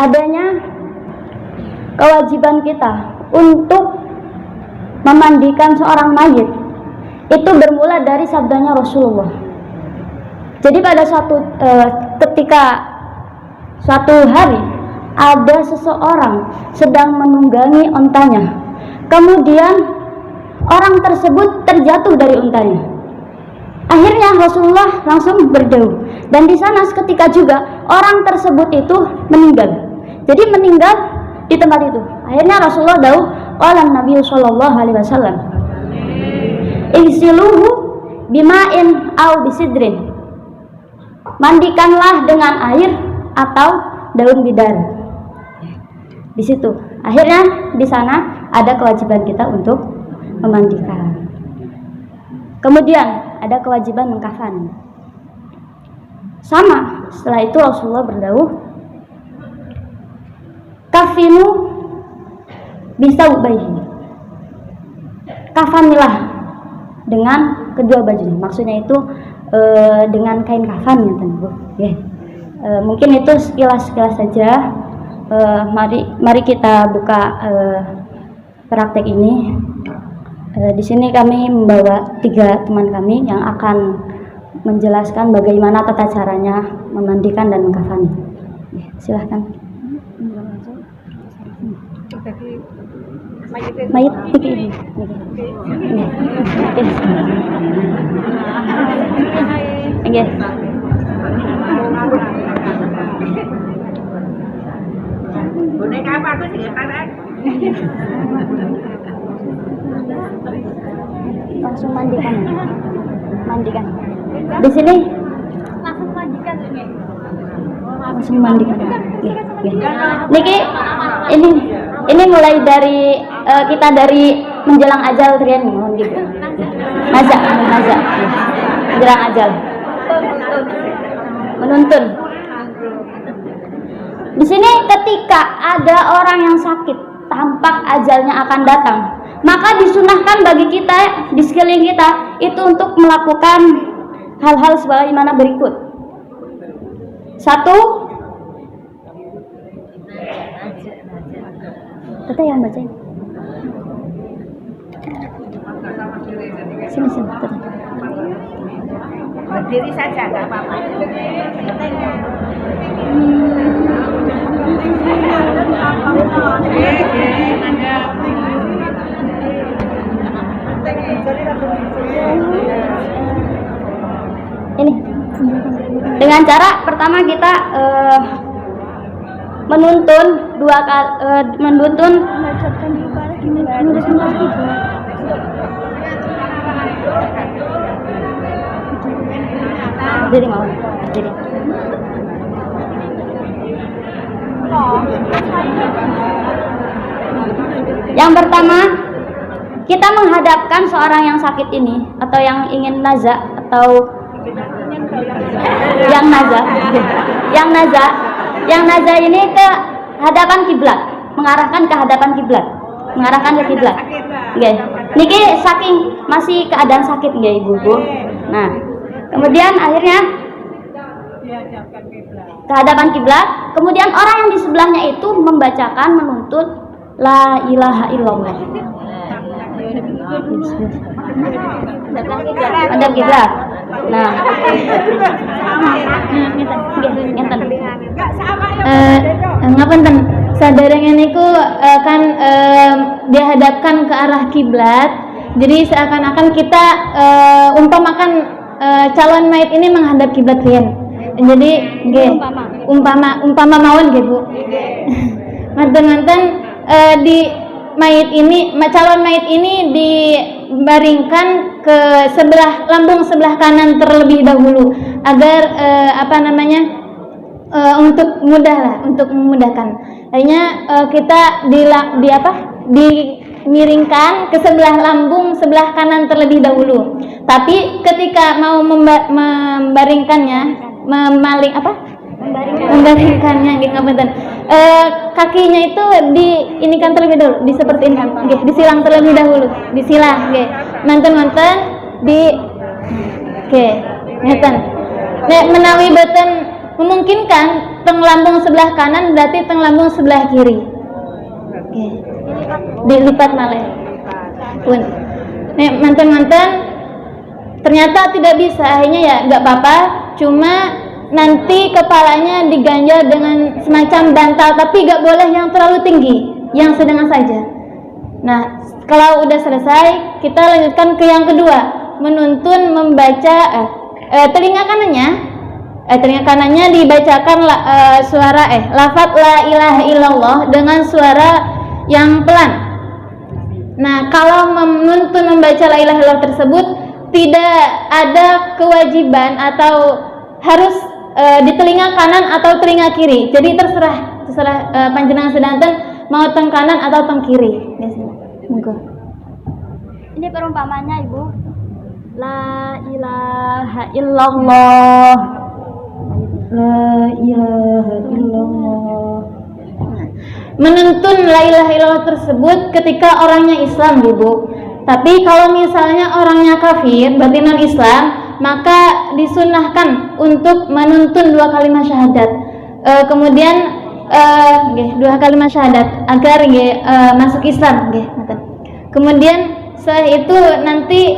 adanya kewajiban kita untuk memandikan seorang mayit itu bermula dari sabdanya Rasulullah. Jadi pada ketika suatu hari ada seseorang sedang menunggangi ontanya, kemudian orang tersebut terjatuh dari ontanya. Akhirnya Rasulullah langsung berdauh, dan di sana seketika juga orang tersebut itu meninggal. Jadi meninggal di tempat itu. Akhirnya Rasulullah dauh, qala Nabi sallallahu alaihi wasallam, "Igsiluhu bima'in aw bisidrin." Mandikanlah dengan air atau daun bidara. Di situ. Akhirnya di sana ada kewajiban kita untuk memandikan. Kemudian ada kewajiban mengkafan. Sama, setelah itu Rasulullah berdauh, kafinu bisawbaihi. Kafanilah dengan kedua bajunya. Maksudnya itu dengan kain kafan ya Bu. Mungkin itu sekilas saja. Mari kita buka praktek ini. Di sini kami membawa 3 teman kami yang akan menjelaskan bagaimana tata caranya memandikan dan mengkafani. Silahkan. Mayit ini. Oke. Boneka apa tuh sih kan? Langsung mandikan. Di sini langsung mandikan ini. Langsung mandikan. Niki ini mulai dari kita dari menjelang ajal Trian mohon gitu. Naza. Menjelang ajal. Menuntun. Di sini ketika ada orang yang sakit, tampak ajalnya akan datang, maka disunahkan bagi kita di sekeliling kita itu untuk melakukan hal-hal sebagaimana berikut. 1, Tete yang bacain. Sini Tete. Berdiri saja nggak apa-apa. Ini dengan cara pertama kita menuntun jadi mau jadi yang pertama kita menghadapkan seorang yang sakit ini atau yang ingin naza atau yang naza ini ke hadapan kiblat, mengarahkan ke kiblat. Nggih. Niki saking masih keadaan sakit nggih Ibu. Nah, kemudian akhirnya ke hadapan kiblat, kemudian orang yang di sebelahnya itu membacakan menuntut la ilaha illallah. Ada kiblat. Nah, ngapunten sadarangan niku kan dihadapkan ke arah kiblat. Jadi seakan-akan kita umpamakan calon mayit ini menghadap kiblat riyen. Jadi nggih umpama mawon nggih Bu. Manten-manten di calon mayit ini dibaringkan ke lambung sebelah kanan terlebih dahulu agar untuk memudahkan. Akhirnya kita dimiringkan ke sebelah lambung sebelah kanan terlebih dahulu. Tapi ketika mau membaringkannya, membaringkannya nggih ngapunten. Kakinya itu diinikan terlebih dahulu, disepertikan nggih, disilang terlebih dahulu, disilah nggih. Manten-manten nggih, ngeten. Nek menawi boten memungkinkan teng lambung sebelah kanan berarti teng lambung sebelah kiri. Oke. Dilipat malah. Pun. Nih manten-manten ternyata tidak bisa, akhirnya ya nggak apa-apa, cuma nanti kepalanya diganjal dengan semacam bantal, tapi nggak boleh yang terlalu tinggi, yang sedang saja. Nah, kalau udah selesai, kita lanjutkan ke yang kedua, menuntun membaca telinga kanannya dibacakan suara lafaz la ilaha illallah dengan suara yang pelan. Nah, kalau menuntun membaca la ilaha illallah tersebut tidak ada kewajiban atau harus di telinga kanan atau telinga kiri. Jadi terserah panjenengan sedanten mau teng kanan atau teng kiri. Ini perumpamannya Ibu. La ilaha illallah. La ilaha illallah. Menuntun la ilaha illallah tersebut ketika orangnya Islam, Ibu. Tapi kalau misalnya orangnya kafir, berarti non Islam, maka disunahkan untuk menuntun 2 kalimat syahadat. Kemudian 2 kalimat syahadat agar masuk Islam, Kemudian setelah itu nanti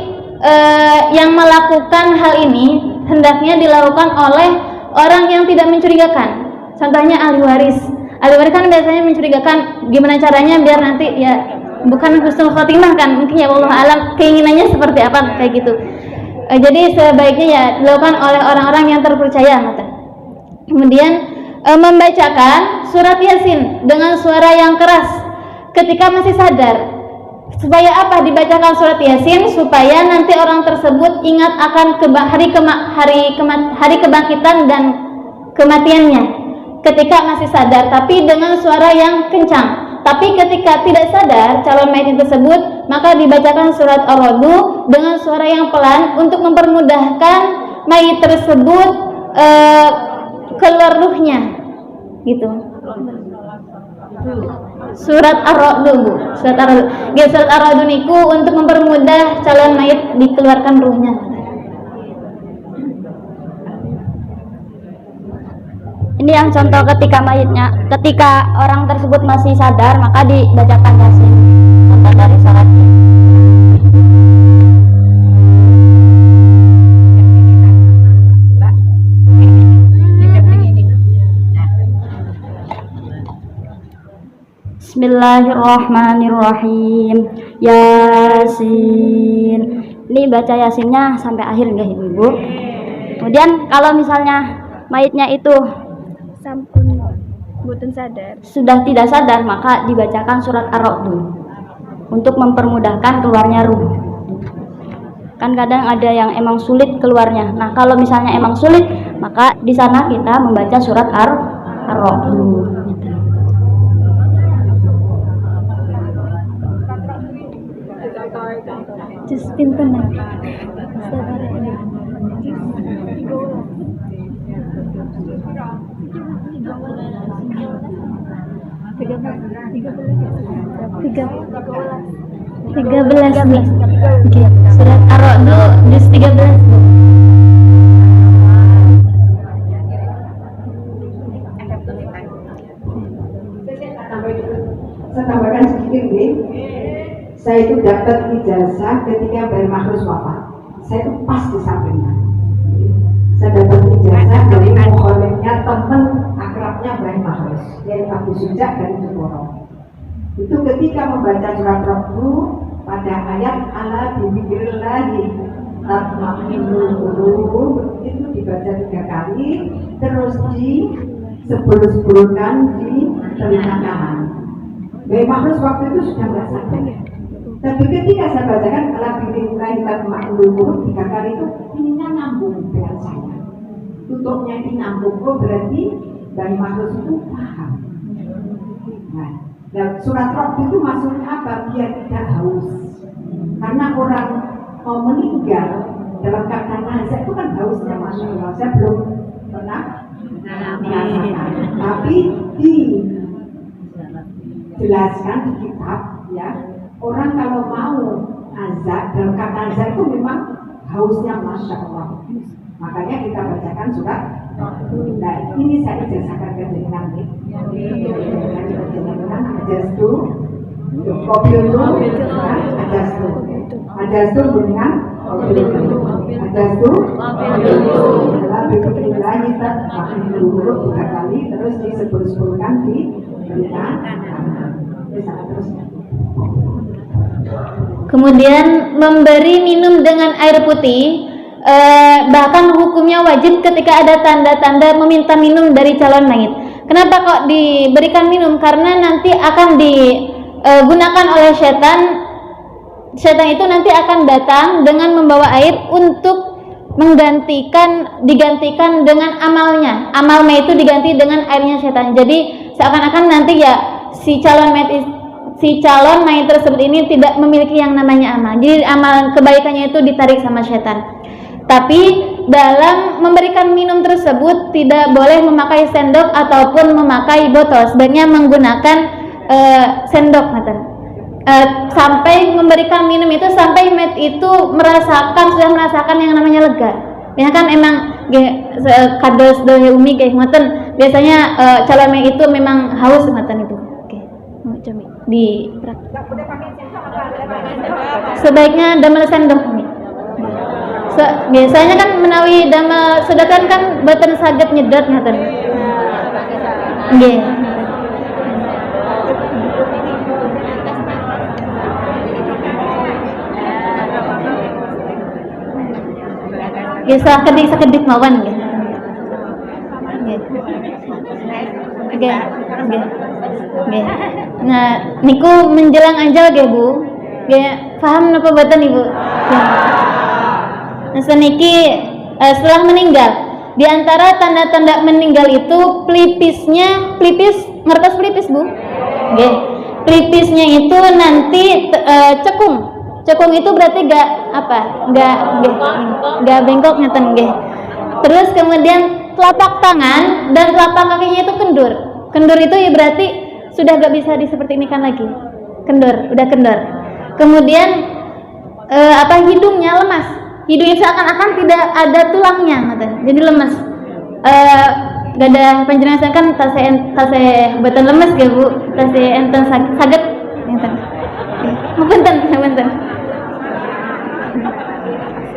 yang melakukan hal ini hendaknya dilakukan oleh orang yang tidak mencurigakan. Contohnya ahli waris. Ahli waris kan biasanya mencurigakan, gimana caranya biar nanti ya bukan husnul khotimah kan, mungkin ya Allah alam keinginannya seperti apa kayak gitu. Jadi sebaiknya ya dilakukan oleh orang-orang yang terpercaya. Kemudian membacakan surat Yasin dengan suara yang keras ketika masih sadar. Supaya apa dibacakan surat Yasin? Supaya nanti orang tersebut ingat akan hari kebangkitan dan kematiannya ketika masih sadar, tapi dengan suara yang kencang. Tapi ketika tidak sadar calon mayit tersebut, maka dibacakan surat Ar-Ra'd dengan suara yang pelan untuk mempermudahkan mayit tersebut keluar ruhnya, gitu. Surat Ar-Ra'd, surat Ar-Ra'd niku untuk mempermudah calon mayit dikeluarkan ruhnya. Ini yang contoh ketika orang tersebut masih sadar, maka dibacakan Yasin. Contoh dari salatnya. Bismillahirrahmanirrahim. Yasin. Ini baca Yasinnya sampai akhir enggak Ibu? Kemudian kalau misalnya mayitnya itu Sampun mboten sadar. sudah tidak sadar, maka dibacakan surat Ar-Ra'd untuk mempermudahkan keluarnya ruh. Kan kadang ada yang emang sulit keluarnya. Nah, kalau misalnya emang sulit, maka di sana kita membaca surat Ar-Ra'd. Just pinten tiga belas nih. Oke, surat Ar-Ra'd juz 13 Bu. Saya tambahkan sedikit nih. Saya itu dapat ijazah ketika Bayi Makhrus wafat. Saya itu pas di sampingnya. Saya dapat ijazah dari mukholimnya teman akrabnya Bayi Makhrus, yaitu Abu Sujak dari Jeporo. Itu ketika membaca surat Ar-Ra'd pada ayat ala bidzikrillahi tatma'innul qulub, itu dibaca 3 kali, terus disebul-sebulkan di telinga kanan. Bayi Makhrus waktu itu sudah nggak sadar. Tapi ketika saya bacakan ala bidzikrillahi tatma'innul qulub 3 kali itu, ininya nyambung dengan saya. Tutupnya ini nyambung, berarti Bayi Makhrus itu paham. Nah, surat Ar-Ra'd itu maksudnya apa? Biar tidak haus. Karena orang mau meninggal dalam keadaan nazar itu kan hausnya manusia. Saya belum pernah merasakan. Tapi dijelaskan di kitab, ya, orang kalau mau nazar dalam keadaan nazar itu memang hausnya Masya Allah. Makanya kita bacakan surat. Nah, ini saya ijazahkan ke jenengan nih. Ajastu, kopiulu, ajastu. Ajastu dengan kopiulu. Ajastu, adalah bismillah kita makin dulu 3 kali, terus disebut-sebutkan di berita. Kemudian memberi minum dengan air putih, bahkan hukumnya wajib ketika ada tanda-tanda meminta minum dari calon mayit. Kenapa kok diberikan minum? Karena nanti akan digunakan oleh setan. Setan itu nanti akan datang dengan membawa air untuk digantikan dengan amalnya. Amal mayit itu diganti dengan airnya setan. Jadi seakan-akan nanti ya si calon mayit tersebut ini tidak memiliki yang namanya amal. Jadi amal kebaikannya itu ditarik sama setan. Tapi dalam memberikan minum tersebut tidak boleh memakai sendok ataupun memakai botol. Sebaiknya menggunakan sendok, sampai memberikan minum itu sampai mayit itu sudah merasakan yang namanya lega. Ya kan emang kados dohe umi kayak ngoten. Biasanya calon mayit itu memang haus ngoten itu. Oke. Mau coba di sebaiknya damel sendok umi. Biasanya kan menawi damel sedekah kan boten saged nyedot ngoten. Nggih. Ya sakedik mawon nggih. Nggih. Nggih. Nah, niku menjelang anjal nggih, Bu. Nggih, paham napa boten Ibu? Nggih. Nah, seniki setelah meninggal, di antara tanda-tanda meninggal itu pelipis, ngertos pelipis, Bu? Nggih. Pelipisnya itu nanti cekung. Cekung itu berarti gak bengkok ngeten nggih. Terus kemudian telapak tangan dan telapak kakinya itu kendur. Kendur itu ya berarti sudah gak bisa disepertinikan lagi. Udah kendur. Kemudian hidungnya lemas. Hidungnya seakan-akan tidak ada tulangnya ngeten. Jadi lemas. Gak ada penjelasan kan tase beten lemes ya Bu. Tase enten saged ngeten. Punten.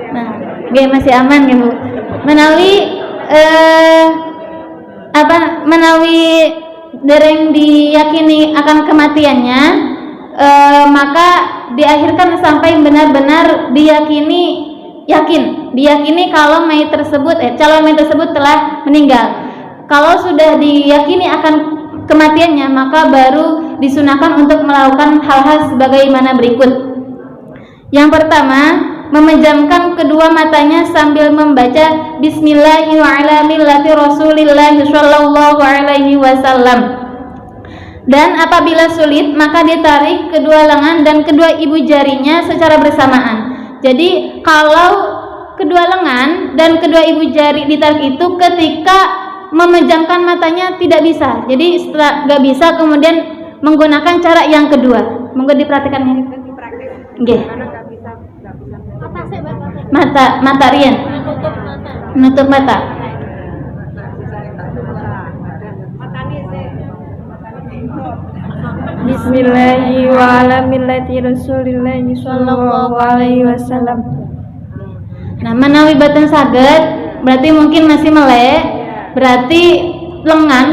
Nah, masih aman ya Bu. Menawi dereng diyakini akan kematiannya, maka diakhirkan sampai benar-benar diyakini kalau mayit tersebut calon mayit tersebut telah meninggal. Kalau sudah diyakini akan kematiannya, maka baru disunahkan untuk melakukan hal-hal sebagaimana berikut. Yang pertama, memejamkan kedua matanya sambil membaca Bismillahi wa ala millati Rasulillahi sallallahu alaihi wasallam. Dan apabila sulit, maka ditarik kedua lengan dan kedua ibu jarinya secara bersamaan. Jadi kalau kedua lengan dan kedua ibu jari ditarik itu ketika memejamkan matanya tidak bisa. Jadi setelah nggak bisa, kemudian menggunakan cara yang kedua. Monggo diperhatikan ini. Nggih. Mata rian. Menutup mata. Bismillahi wa ala millati Rasulillahi sallallahu alaihi wasallam. Nah, menawi boten saged, berarti mungkin masih melek. Berarti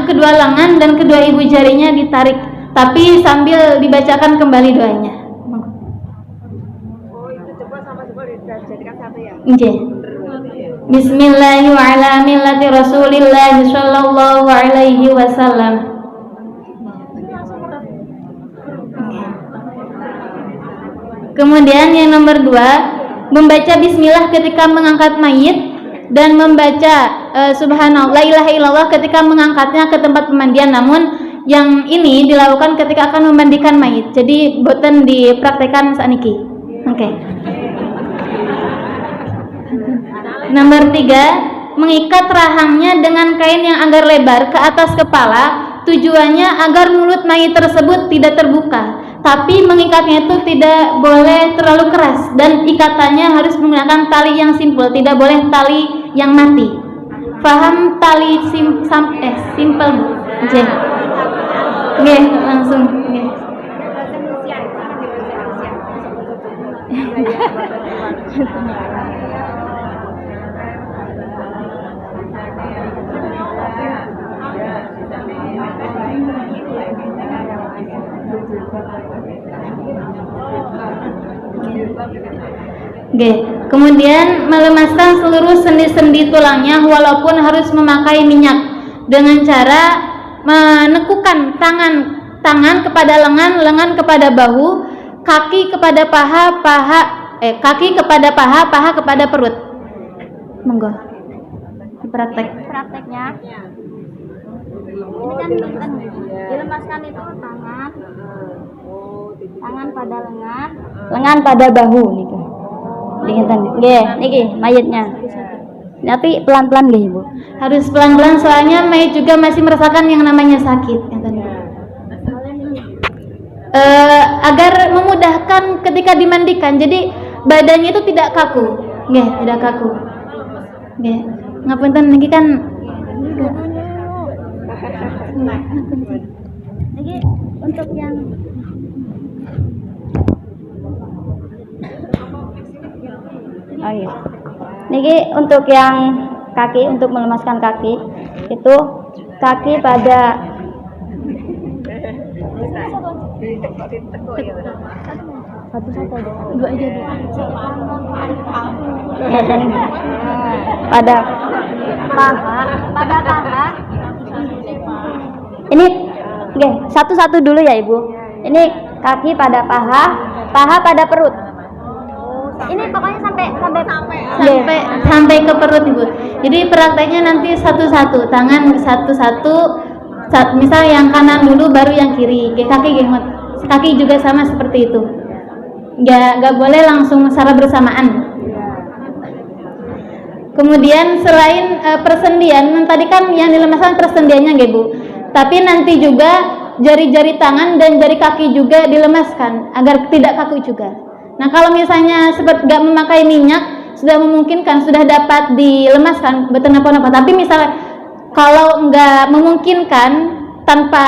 kedua lengan dan kedua ibu jarinya ditarik, tapi sambil dibacakan kembali doanya. Nggih. Bismillahi wa ala millati Rasulillahi sallallahu alaihi wasallam. Kemudian yang nomor 2, membaca bismillah ketika mengangkat mayit dan membaca subhanallah la ilaha illallah ketika mengangkatnya ke tempat pemandian. Namun yang ini dilakukan ketika akan memandikan mayit. Jadi boten dipraktekkan saniki. Oke. Nomor 3, mengikat rahangnya dengan kain yang agak lebar ke atas kepala, tujuannya agar mulut mayit tersebut tidak terbuka. tapi mengikatnya itu tidak boleh terlalu keras dan ikatannya harus menggunakan tali yang simpel, tidak boleh tali yang mati. Paham tali simpel Bu? Oke, langsung. Oke, kemudian melemaskan seluruh sendi-sendi tulangnya walaupun harus memakai minyak dengan cara menekukan tangan kepada lengan kepada bahu, kaki kepada paha, kaki kepada paha, paha kepada perut. Monggo. Prakteknya. Ini kan dilemaskan itu tangan pada lengan pada bahu niku. Dingetan. Nggih, niki mayitnya. Tapi pelan-pelan nggih, Ibu. Harus pelan-pelan soalnya mayit juga masih merasakan yang namanya sakit, agar memudahkan ketika dimandikan. Jadi badannya itu tidak kaku. Nggih, tidak kaku. Nggih. Ngapunten niki kan Niki untuk yang niki untuk yang kaki, untuk melemaskan kaki itu kaki pada pada paha. Ini oke, satu-satu dulu ya Ibu. Ini kaki pada paha pada perut. Ini pokoknya sampai ke perut Ibu. Jadi prakteknya nanti satu-satu, tangan satu-satu. Misal yang kanan dulu baru yang kiri. Kaki juga sama seperti itu. Nggak boleh langsung secara bersamaan. Kemudian selain persendian, tadi kan yang dilemaskan persendiannya nggih Bu. Tapi nanti juga jari-jari tangan dan jari kaki juga dilemaskan agar tidak kaku juga. Nah kalau misalnya seperti nggak memakai minyak, sudah memungkinkan, sudah dapat dilemaskan, betul apa-apa. Tapi misalnya kalau nggak memungkinkan tanpa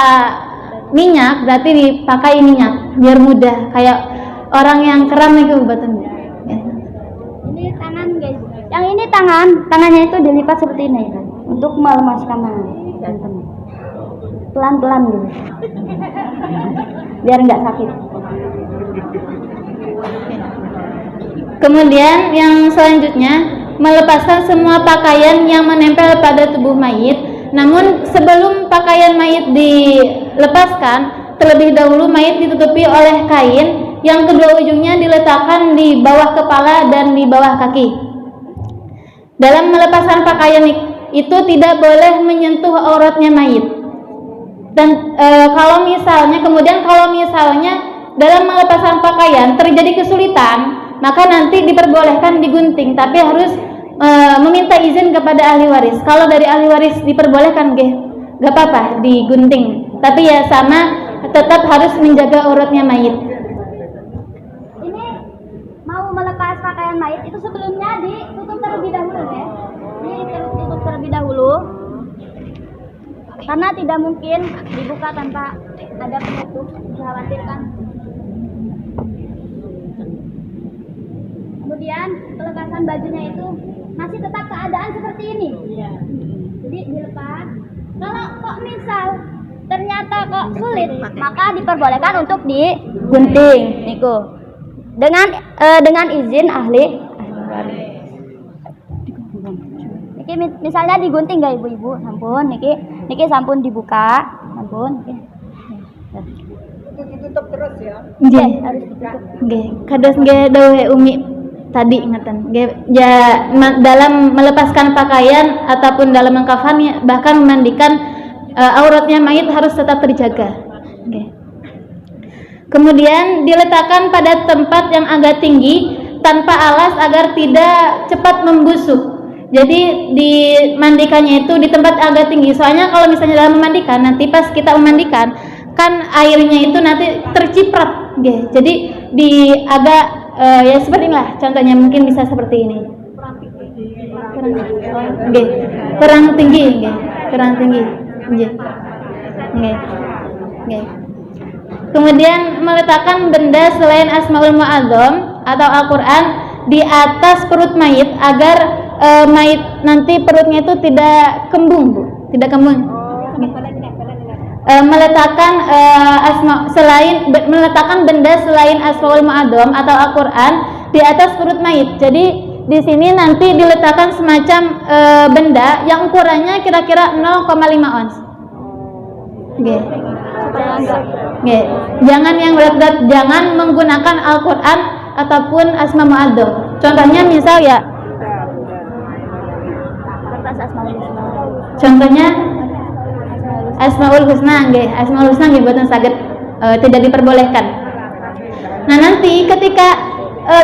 minyak, berarti dipakai minyak biar mudah. Kayak orang yang kram itu betul. Ya. Ini tangan guys. Yang ini tangannya itu dilipat seperti ini kan, untuk melemaskan tangan. Pelan-pelan gitu, biar nggak sakit. Kemudian yang selanjutnya, melepaskan semua pakaian yang menempel pada tubuh mayit. Namun sebelum pakaian mayit dilepaskan, terlebih dahulu mayit ditutupi oleh kain yang kedua ujungnya diletakkan di bawah kepala dan di bawah kaki. Dalam melepaskan pakaian itu tidak boleh menyentuh auratnya mayit. Dan kalau misalnya dalam melepaskan pakaian terjadi kesulitan, maka nanti diperbolehkan digunting, tapi harus meminta izin kepada ahli waris. Kalau dari ahli waris diperbolehkan, gak apa-apa digunting, tapi ya sama, tetap harus menjaga auratnya mayit. Ini mau melepas pakaian mayit itu sebelumnya ditutup terlebih dahulu ya. Ini ditutup terlebih dahulu. Karena tidak mungkin dibuka tanpa ada penutup, dikhawatirkan. Kemudian pelepasan bajunya itu masih tetap keadaan seperti ini. Jadi dilepas. Kalau kok misal ternyata kok sulit, maka diperbolehkan untuk digunting, niku. Dengan izin ahli waris. Niki misalnya digunting gak ibu-ibu, sampun niki sampun dibuka, sampun niki. Itu ditutup terus ya. Nggih, harus ditutup. Nggih, kados nggih dawuh Umi tadi ingatan. Ya dalam melepaskan pakaian ataupun dalam mengkafan bahkan memandikan auratnya mayit harus tetap terjaga. Okay. Kemudian diletakkan pada tempat yang agak tinggi tanpa alas agar tidak cepat membusuk. Jadi dimandikannya itu di tempat agak tinggi. Soalnya kalau misalnya dalam memandikan, nanti pas kita memandikan kan airnya itu nanti terciprat Oke, jadi di agak ya seperti inilah contohnya, mungkin bisa seperti ini. Kurang tinggi, kurang tinggi. Kemudian meletakkan benda selain Asmaul Mu'adzam atau Al-Quran di atas perut mayit agar mayit nanti perutnya itu tidak kembung, Bu. Tidak kembung. Meletakkan meletakkan benda selain Asmaul Mu'adzam atau Al-Quran di atas perut mayit. Jadi di sini nanti diletakkan semacam benda yang ukurannya kira-kira 0,5 ons. Jangan yang berat-berat, jangan menggunakan Al-Quran ataupun Asma Mu'adzam. Contohnya misal ya, contohnya Asmaul Husna, Asmaul Husna buatan saged tidak diperbolehkan. Nah nanti ketika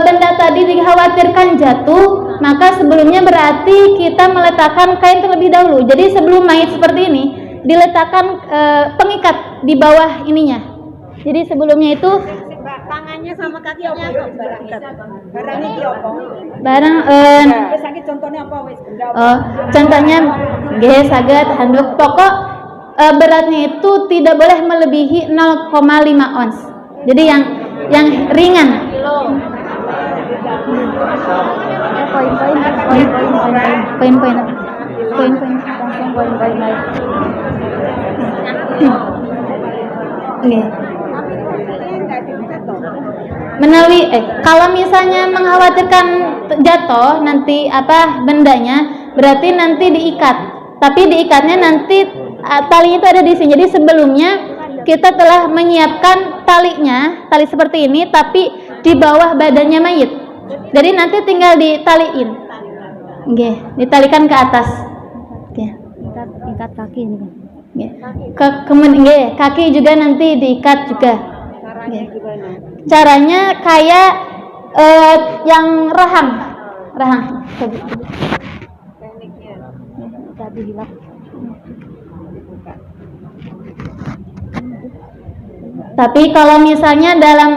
benda tadi dikhawatirkan jatuh, maka sebelumnya berarti kita meletakkan kain terlebih dahulu. Jadi sebelum mayit seperti ini diletakkan pengikat di bawah ininya. Jadi sebelumnya itu tangannya sama kakinya apa? Barang iki apa? Barang sakit contohnya apa wis? Contohnya nggih saged handuk. Pokok beratnya itu tidak boleh melebihi 0,5 ons. Jadi yang ringan. Poin-poin. Menawi kalau misalnya mengkhawatirkan jatuh nanti bendanya, berarti nanti diikat. Tapi diikatnya nanti talinya itu ada di sini. Jadi sebelumnya kita telah menyiapkan tali seperti ini, tapi di bawah badannya mayit. Jadi nanti tinggal ditaliin, ditalikan ke atas. Ikat kaki ini. Kemudian kaki juga nanti diikat juga. Caranya kayak yang rahang. Tapi kalau misalnya dalam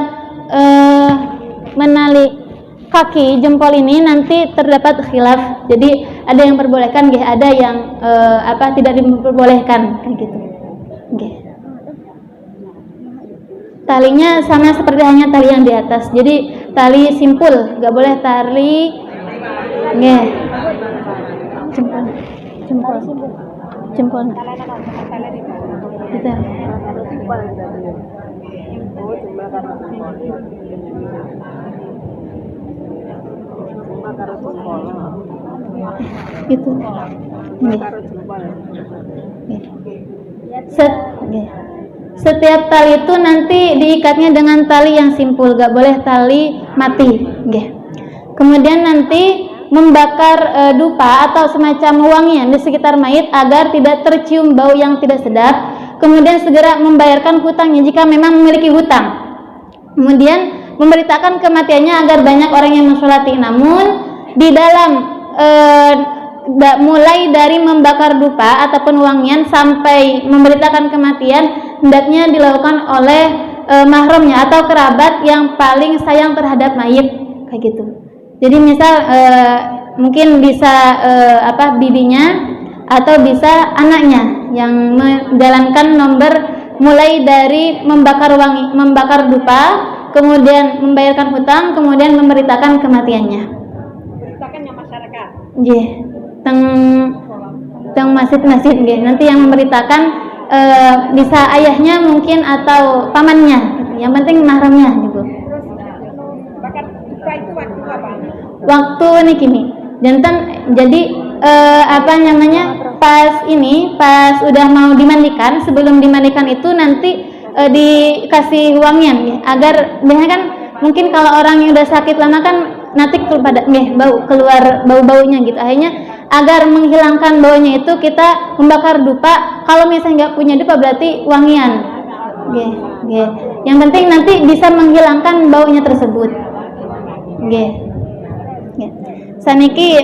menali kaki jempol ini nanti terdapat khilaf. Jadi ada yang perbolehkan, ada yang tidak diperbolehkan kayak gitu. Talinya sama seperti hanya tali yang di atas. Jadi tali simpul, nggak boleh tali jempol. Gitu. Gitu. Setiap tali itu nanti diikatnya dengan tali yang simpul, gak boleh tali mati. Kemudian nanti membakar dupa atau semacam wangian di sekitar mayit agar tidak tercium bau yang tidak sedap. Kemudian segera membayarkan hutangnya jika memang memiliki hutang. Kemudian memberitakan kematiannya agar banyak orang yang mensolati. Namun di dalam mulai dari membakar dupa ataupun wangian sampai memberitakan kematian, hendaknya dilakukan oleh mahramnya atau kerabat yang paling sayang terhadap mayit, kayak gitu. Jadi misal mungkin bisa bibinya atau bisa anaknya yang menjalankan nomor mulai dari membakar dupa, kemudian membayarkan hutang, kemudian memberitakan kematiannya. Beritakannya masyarakat. Teng masjid nanti yang memberitakan bisa ayahnya mungkin atau pamannya gitu. Yang penting mahramnya gitu. Bakar dupa itu waktu apa? Waktu niki jantan jadi pas udah mau dimandikan, sebelum dimandikan itu nanti dikasih wangian ya, agar biasanya kan mungkin kalau orang yang udah sakit lama kan nanti keluar bau-baunya gitu. Akhirnya agar menghilangkan baunya itu kita membakar dupa. Kalau misalnya nggak punya dupa berarti wangian. Yang penting nanti bisa menghilangkan baunya tersebut. Saniki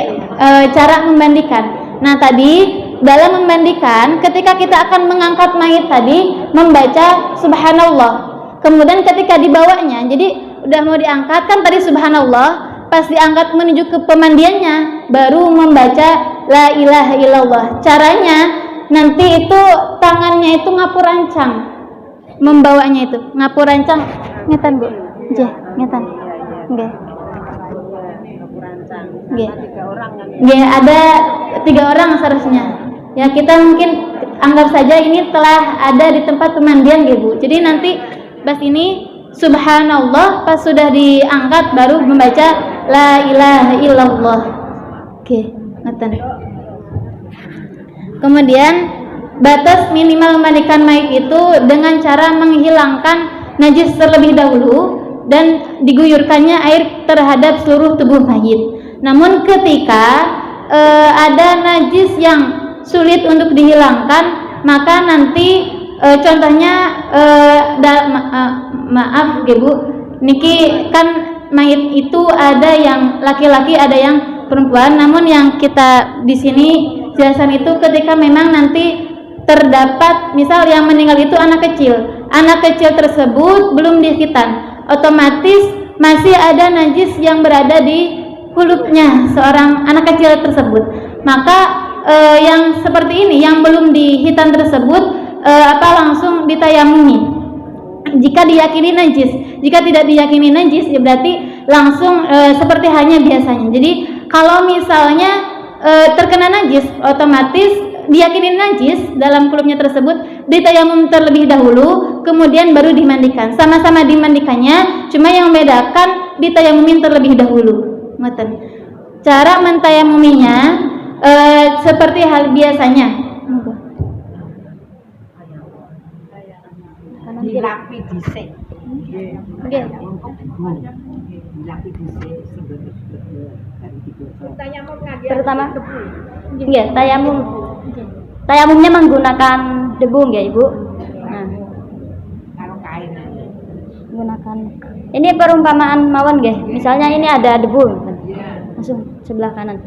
cara membandikan. Nah tadi dalam membandikan, ketika kita akan mengangkat mayit tadi membaca subhanallah. Kemudian ketika dibawanya, jadi udah mau diangkat kan tadi subhanallah, pas diangkat menuju ke pemandiannya baru membaca la ilaha illallah. Caranya nanti itu tangannya itu ngapur rancang, membawanya itu ngapur rancang. Ngetan Bu, ngetan, ada 3 orang seharusnya. Ya kita mungkin anggap saja ini telah ada di tempat pemandian ya Bu. Jadi nanti pas ini subhanallah, pas sudah diangkat baru membaca la ilaha illallah. Ngeten. Kemudian batas minimal memandikan mayit itu dengan cara menghilangkan najis terlebih dahulu dan diguyurkannya air terhadap seluruh tubuh mayit. Namun ketika ada najis yang sulit untuk dihilangkan, maka nanti contohnya maaf Bu, niki kan mayit itu ada yang laki-laki ada yang perempuan, namun yang kita di sini jelasan itu ketika memang nanti terdapat misal yang meninggal itu anak kecil tersebut belum dikhitan, otomatis masih ada najis yang berada di kulupnya seorang anak kecil tersebut. Maka yang seperti ini yang belum dihitan tersebut langsung ditayamumi jika diyakini najis. Jika tidak diyakini najis ya berarti langsung seperti halnya biasanya. Jadi kalau misalnya terkena najis, otomatis diyakini najis dalam kulupnya tersebut ditayamum terlebih dahulu, kemudian baru dimandikan. Sama-sama dimandikannya, cuma yang membedakan ditayamumin terlebih dahulu. Cara mentayamuminya seperti hal biasanya. Dilapi dhisik. Nggih. Terutama nggih tayamum. Tayamumnya menggunakan debu nggih Ibu? Nah, Kalau kain menggunakan. Ini perumpamaan mawon nggih. Misalnya ini ada debu. Langsung sebelah kanan.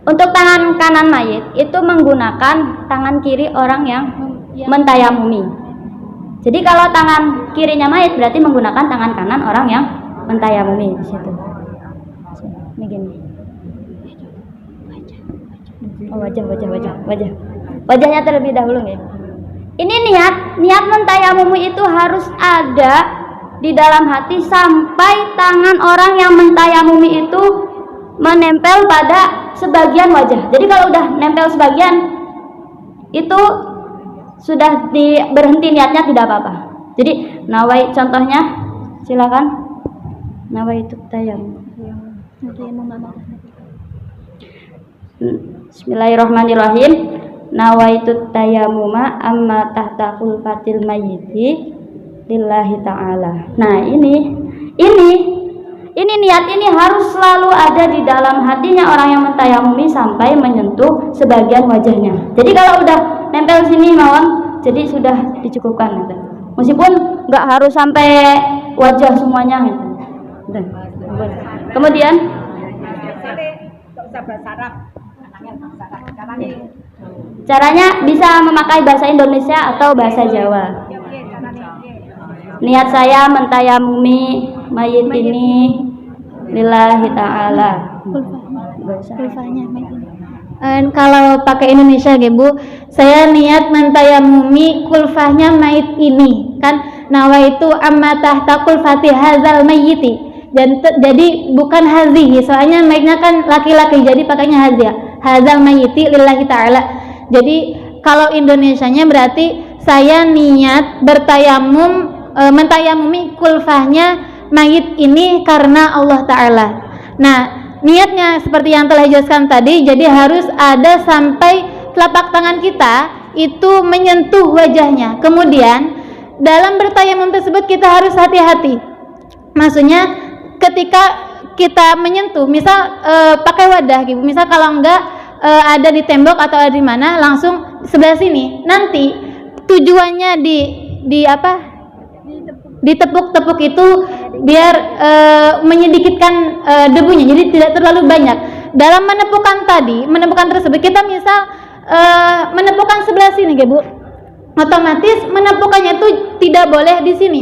Untuk tangan kanan mayit itu menggunakan tangan kiri orang yang mentayamumi. Jadi kalau tangan kirinya mayit berarti menggunakan tangan kanan orang yang mentayamumi di situ. Ini gini. Oh, wajahnya terlebih dahulu nggih. Ini niat mentayamumi itu harus ada di dalam hati sampai tangan orang yang mentayamumi itu menempel pada sebagian wajah. Jadi kalau udah nempel sebagian itu sudah berhenti niatnya tidak apa-apa. Jadi nawai contohnya silakan. Nawai itu tayamum. Bismillahirrahmanirrahim. Nawaitu tayamuma amma tahta khulfatil mayyiti lillahi ta'ala. Nah, ini niat ini harus selalu ada di dalam hatinya orang yang mentayamumi sampai menyentuh sebagian wajahnya. Jadi kalau udah nempel sini mawon, jadi sudah dicukupkan gitu. Meskipun nggak harus sampai wajah semuanya gitu. Kemudian caranya bisa memakai bahasa Indonesia atau bahasa Jawa. Niat saya mentayamumi mayit ini lillahi ta'ala. Kalau pakai Indonesia Bu, saya niat mentayamumi kulfahnya mayit ini kan, nawaitu amma tahta kulfati hadzal mayyiti. Dan jadi bukan hazihi, soalnya mayitnya kan laki-laki, jadi pakainya hadzal mayyiti lillahi ta'ala. Jadi kalau Indonesianya berarti saya niat bertayamum mentayamumi kulfahnya mayit ini karena Allah Ta'ala. Nah, niatnya seperti yang telah dijelaskan tadi, jadi harus ada sampai telapak tangan kita itu menyentuh wajahnya. Kemudian dalam bertayamum tersebut kita harus hati-hati. Maksudnya ketika kita menyentuh, misal pakai wadah gitu, misal kalau enggak ada di tembok atau ada di mana, langsung sebelah sini. Nanti tujuannya ditepuk-tepuk itu biar menyedikitkan debunya, jadi tidak terlalu banyak. Dalam menepukan tersebut kita misal menepukan sebelah sini, Bu. Otomatis menepukannya itu tidak boleh di sini.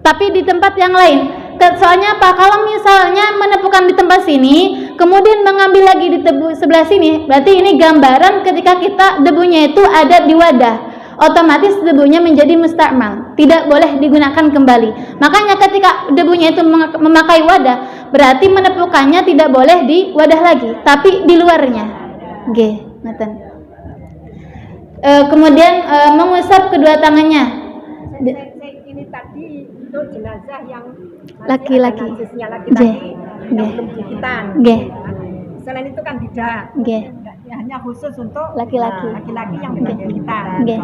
tapi di tempat yang lain. Soalnya apa? Kalau misalnya menepukan di tempat sini, kemudian mengambil lagi di tebu sebelah sini, berarti ini gambaran ketika debunya itu ada di wadah. Otomatis debunya menjadi mustakmal, tidak boleh digunakan kembali. Makanya ketika debunya itu memakai wadah, berarti menepukannya tidak boleh di wadah lagi, tapi di luarnya. Nggih, ngoten. Kemudian mengusap kedua tangannya. Ini tadi itu jenazah yang Laki-laki. yang Nggih. belum dikitan. Nggih. Selain itu kan tidak. Nggih. Hanya khusus untuk Laki-laki. laki-laki yang belum dikitan. Nggih.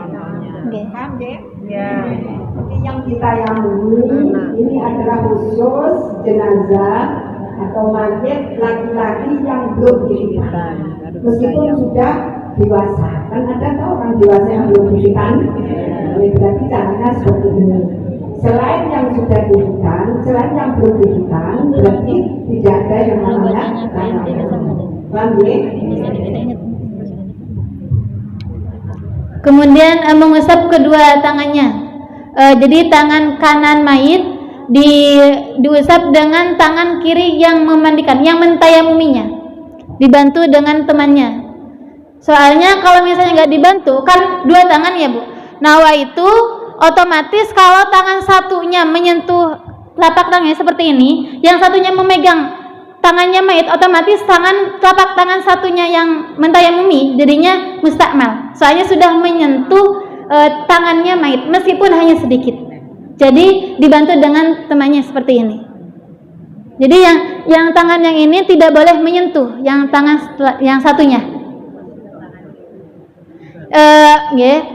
Nggih. Paham, Dek? Ya. Jadi yang kita yamuni ini adalah khusus jenazah atau mayit laki-laki yang belum dikitan. Meskipun sudah dewasa, kan ada tahu orang dewasa yang belum dikitan. Berarti caranya seperti ini. Selain yang sudah dikitan, selain yang belum dikitan, berarti tidak ada yang namanya tangan. Paham ya? Kemudian mengusap kedua tangannya. Jadi tangan kanan mayit diusap dengan tangan kiri yang memandikan, yang mentayamuminya, dibantu dengan temannya. Soalnya kalau misalnya nggak dibantu, kan dua tangan ya Bu. Nawa itu otomatis kalau tangan satunya menyentuh telapak tangannya seperti ini, yang satunya memegang tangannya mayit, otomatis telapak tangan satunya yang mentayamumi jadinya mustakmal. Soalnya sudah menyentuh tangannya mayit meskipun hanya sedikit. Jadi dibantu dengan temannya seperti ini. Jadi yang tangan yang ini tidak boleh menyentuh yang tangan yang satunya.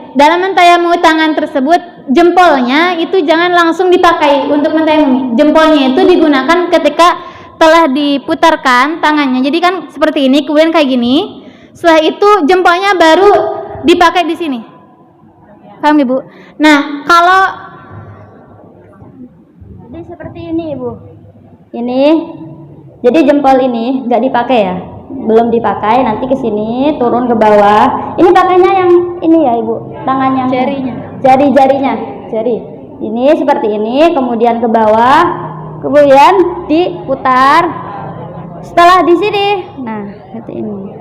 Dalam mentayamumi tangan tersebut, jempolnya itu jangan langsung dipakai untuk mentayamumi. Jempolnya itu digunakan ketika telah diputarkan tangannya. Jadi kan seperti ini, kemudian kayak gini. Setelah itu jempolnya baru dipakai di sini. Paham Ibu? Nah, kalau Jadi seperti ini Ibu. Ini. Jadi jempol ini nggak dipakai ya. Belum dipakai, nanti ke sini turun ke bawah. Ini pakainya yang ini ya Ibu, tangannya. Jari-jarinya. Jari. Ini seperti ini, kemudian ke bawah, kemudian diputar. Setelah di sini, nah seperti ini.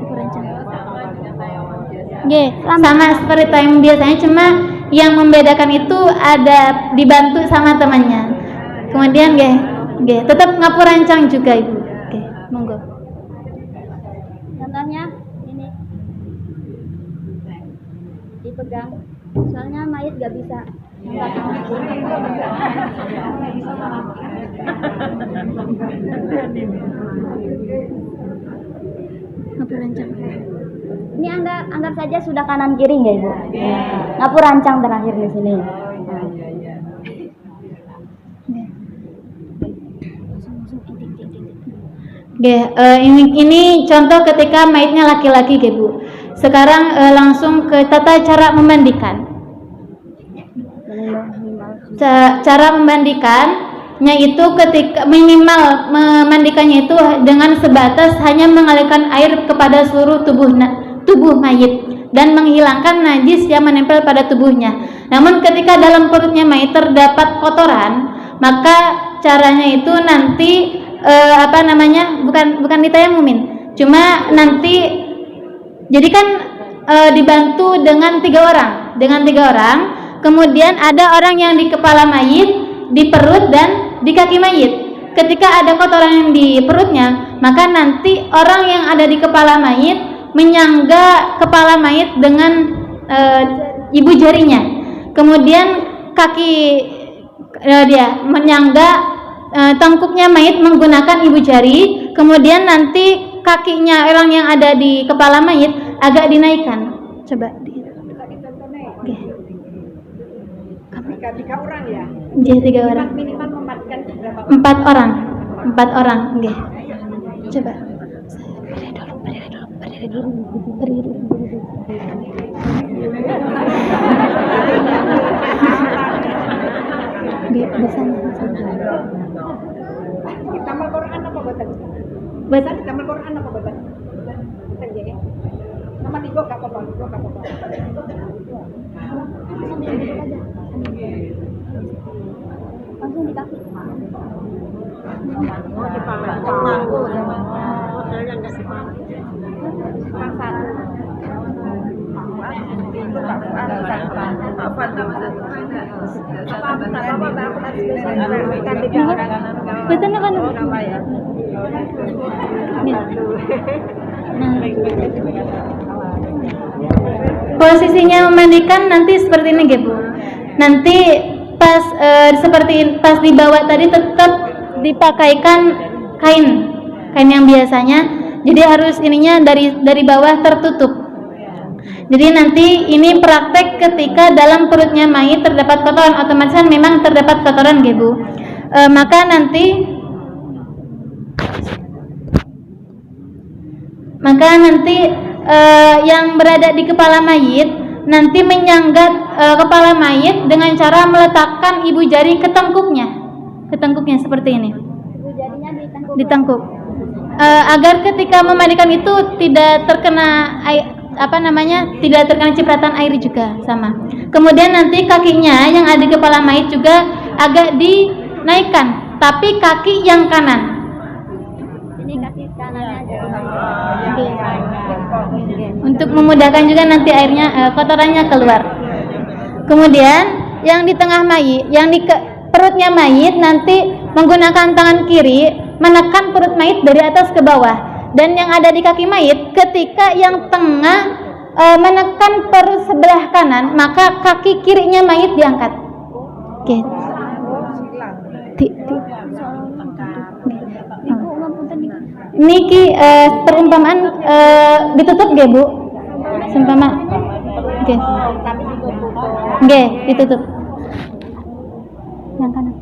sama seperti yang biasanya, cuma yang membedakan itu ada dibantu sama temannya. Kemudian tetap ngapurancang juga Ibu. Monggo. Contohnya ini dipegang, soalnya mayit gak bisa angkat tangan. Ngapurancang. Ini anggap saja sudah kanan kiri nggak Ibu? Ngapurancang terakhir di sini. Ini contoh ketika mayitnya laki-laki Bu. Sekarang langsung ke tata cara memandikan. Cara memandikannya itu ketika minimal memandikannya itu dengan sebatas hanya mengalirkan air kepada seluruh tubuh mayit dan menghilangkan najis yang menempel pada tubuhnya. Namun ketika dalam perutnya mayit terdapat kotoran, maka caranya itu nanti bukan ditayamumin, cuma nanti jadi kan dibantu dengan tiga orang, kemudian ada orang yang di kepala mayit, di perut dan di kaki mayit. Ketika ada kotoran yang di perutnya, maka nanti orang yang ada di kepala mayit menyangga kepala mayit dengan ibu jarinya, kemudian kaki dia menyangga tengkuknya mayit menggunakan ibu jari, kemudian nanti kakinya orang yang ada di kepala mayit agak dinaikkan. Coba tiga orang ya? Jadi 3 orang. Minimal memandikan berapa? 4 orang. 4 orang. Oke. Coba. Berdiri dulu. Di sana. Tamal Quran apa boten? Betul. Tamal Quran apa boten? Boten ya. Nama tiga gak apa-apa. Langsung di kaki. Betul kan? Posisinya memandikan nanti seperti ini, Bu. Nanti pas seperti pas dibawa tadi tetap dipakaikan kain yang biasanya. Jadi harus ininya dari bawah tertutup. Jadi nanti ini praktek ketika dalam perutnya mayit terdapat kotoran, otomatis kan memang terdapat kotoran, Bu. Maka nanti yang berada di kepala mayit nanti menyanggat kepala mayit dengan cara meletakkan ibu jari ke tengkuknya seperti ini, ditengkuk, agar ketika memandikan itu tidak terkena tidak terkena cipratan air juga sama. Kemudian nanti kakinya yang ada di kepala mayit juga agak dinaikkan, tapi kaki yang kanan. Ini kaki kanannya aja. Untuk memudahkan juga nanti airnya kotorannya keluar. Kemudian yang di tengah mayit, yang di perutnya mayit nanti menggunakan tangan kiri menekan perut mayit dari atas ke bawah. Dan yang ada di kaki mayit, ketika yang tengah menekan perut sebelah kanan, maka kaki kirinya mayit diangkat. Oke. Niki perumpamaan ditutup nggih, Bu? Seumpama. Oke. Nggih, ditutup. Yang kanan.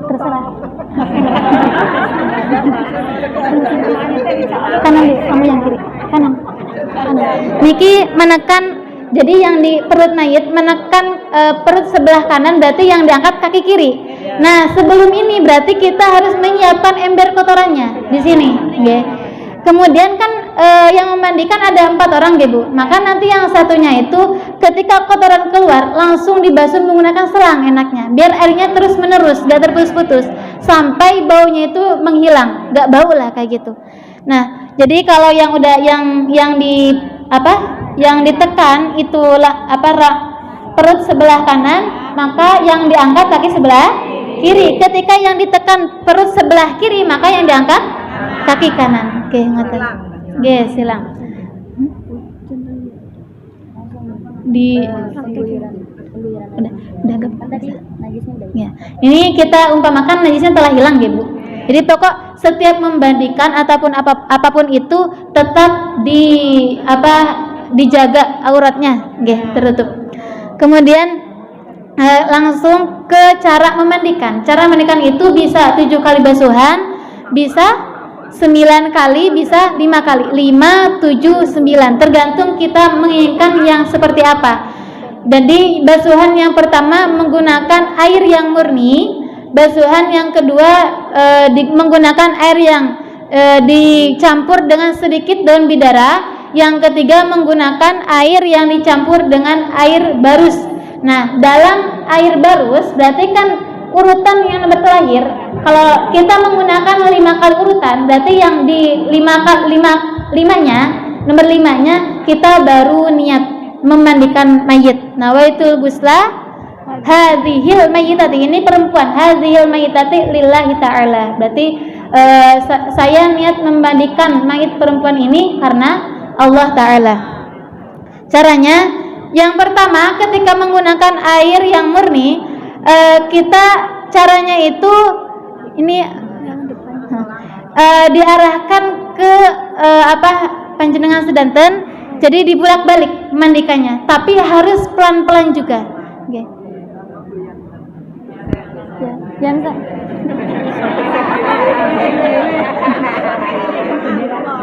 Terserah. Kanan deh, kamu yang kiri. Kanan. Niki menekan, jadi yang di perut mayit menekan perut sebelah kanan, berarti yang diangkat kaki kiri. Nah, sebelum ini berarti kita harus menyiapkan ember kotorannya di sini, nggih. Kemudian kan yang memandikan ada 4 orang, nggih, Bu. Maka nanti yang satunya itu ketika kotoran keluar langsung dibasuh menggunakan selang enaknya, biar airnya terus menerus, gak terputus-putus sampai baunya itu menghilang, gak bau lah kayak gitu. Nah, jadi kalau yang udah yang ditekan itu perut sebelah kanan, maka yang diangkat kaki sebelah kiri. Ketika yang ditekan perut sebelah kiri, maka yang diangkat kaki kanan. Oke, ngoten. Nggih, silang. Udah ya. Ini kita umpamakan najisnya telah hilang, nggih, Bu. Jadi pokok setiap membandikan ataupun apapun itu tetap dijaga auratnya, nggih, tertutup. Kemudian langsung ke cara memandikan. Cara memandikan itu bisa 7 kali basuhan, bisa 9 kali, bisa 5 kali. 5, 7, 9 tergantung kita menginginkan yang seperti apa. Jadi basuhan yang pertama menggunakan air yang murni, basuhan yang kedua menggunakan air yang dicampur dengan sedikit daun bidara, yang ketiga menggunakan air yang dicampur dengan air barus. Nah, dalam air barus berarti kan urutan yang nomor terakhir. Kalau kita menggunakan 5 kali urutan, berarti yang di 5 nya kita baru niat memandikan mayit. Nawaitul ghusla hadhil mayyitati, ini perempuan, hadhil mayyitati lillahi ta'ala. Berarti saya niat memandikan mayit perempuan ini karena Allah Ta'ala. Caranya yang pertama, ketika menggunakan air yang murni, kita caranya itu ini diarahkan ke panjenengan sedanten, jadi dibulak-balik mandikannya, tapi harus pelan-pelan juga. Oke. Ya, bisa.